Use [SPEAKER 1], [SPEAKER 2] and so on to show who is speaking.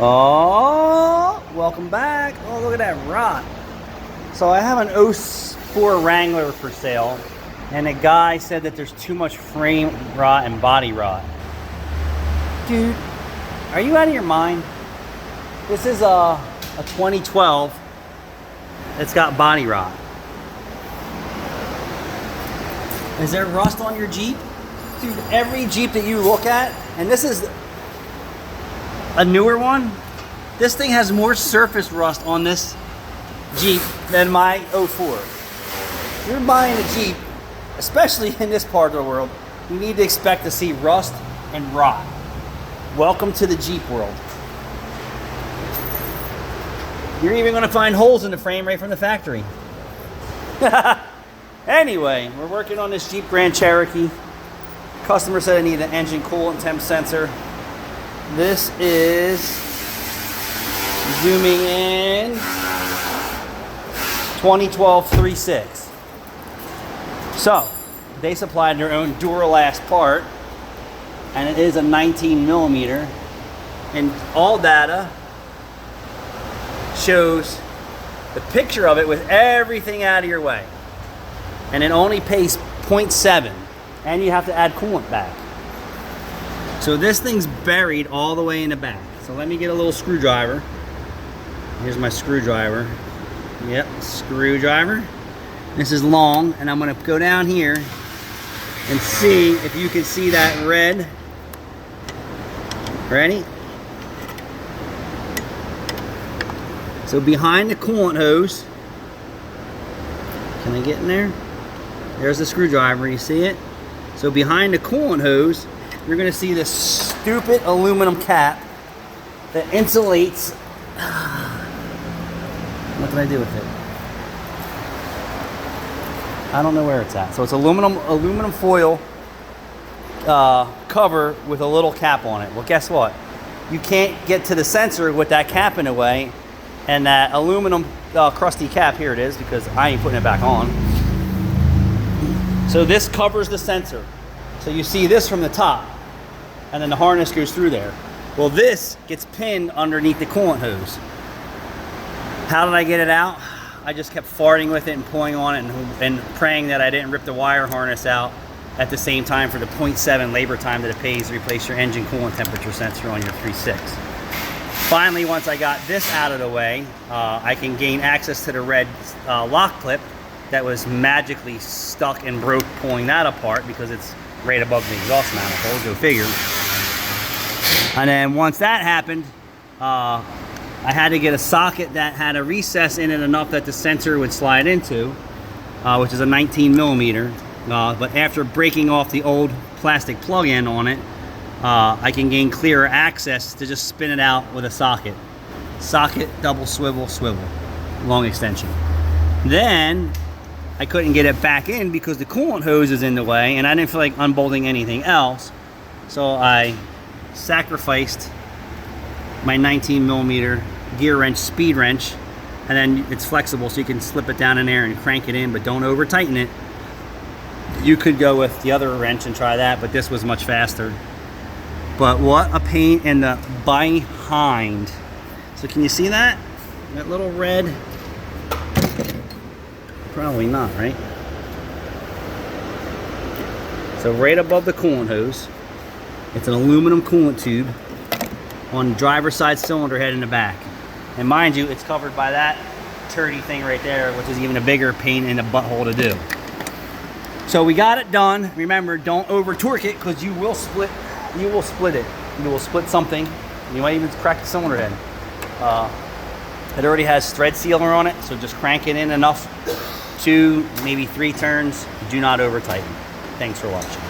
[SPEAKER 1] Oh, welcome back. Oh, look at that rot. So I have an 04 Wrangler for sale, and a guy said that there's too much frame rot and body rot. Dude, are you out of your mind? This is a 2012 that's got body rot. Is there rust on your Jeep? Dude, every Jeep that you look at, and this is a newer one, this thing has more surface rust on this Jeep than my 04. If you're buying a Jeep, especially in this part of the world, you need to expect to see rust and rot. Welcome to the Jeep world. You're even going to find holes in the frame right from the factory. Anyway, we're working on this Jeep Grand Cherokee. Customer said I need an engine coolant temp sensor. This is zooming in 2012 3.6. So they supplied their own Duralast part, and it is a 19 millimeter, and all data shows the picture of it with everything out of your way, and it only pays 0.7, and you have to add coolant back. So this thing's buried all the way in the back. So let me get a little screwdriver. Here's my screwdriver. Yep, screwdriver. This is long, and I'm gonna go down here and see if you can see that red. Ready? So behind the coolant hose, can I get in there? There's the screwdriver, you see it? So behind the coolant hose, you're gonna see this stupid aluminum cap that insulates. What did I do with it? I don't know where it's at. So it's aluminum foil cover with a little cap on it. Well, guess what? You can't get to the sensor with that cap in the way, and that aluminum crusty cap, here it is, because I ain't putting it back on. So this covers the sensor. So you see this from the top, and then the harness goes through there. Well, this gets pinned underneath the coolant hose. How did I get it out? I just kept farting with it and pulling on it and praying that I didn't rip the wire harness out at the same time for the 0.7 labor time that it pays to replace your engine coolant temperature sensor on your 3.6. Finally, once I got this out of the way, I can gain access to the red lock clip that was magically stuck and broke pulling that apart because it's right above the exhaust manifold, go figure. And then once that happened, I had to get a socket that had a recess in it enough that the sensor would slide into, which is a 19 millimeter. But after breaking off the old plastic plug-in on it, I can gain clearer access to just spin it out with a socket. Socket, double swivel, swivel, long extension. Then I couldn't get it back in because the coolant hose is in the way, and I didn't feel like unbolting anything else. So I sacrificed my 19 millimeter gear wrench, speed wrench, and then it's flexible so you can slip it down in there and crank it in, but don't over tighten it. You could go with the other wrench and try that, but this was much faster. But what a pain in the behind. So can you see that? That little red? Probably not, right? So right above the coolant hose, it's an aluminum coolant tube on the driver's side cylinder head in the back. And mind you, it's covered by that turdy thing right there, which is even a bigger pain in the butthole to do. So we got it done. Remember, don't over torque it because you will split it. You will split something. You might even crack the cylinder head. It already has thread sealer on it, so just crank it in enough, 2, maybe 3 turns. Do not over tighten. Thanks for watching.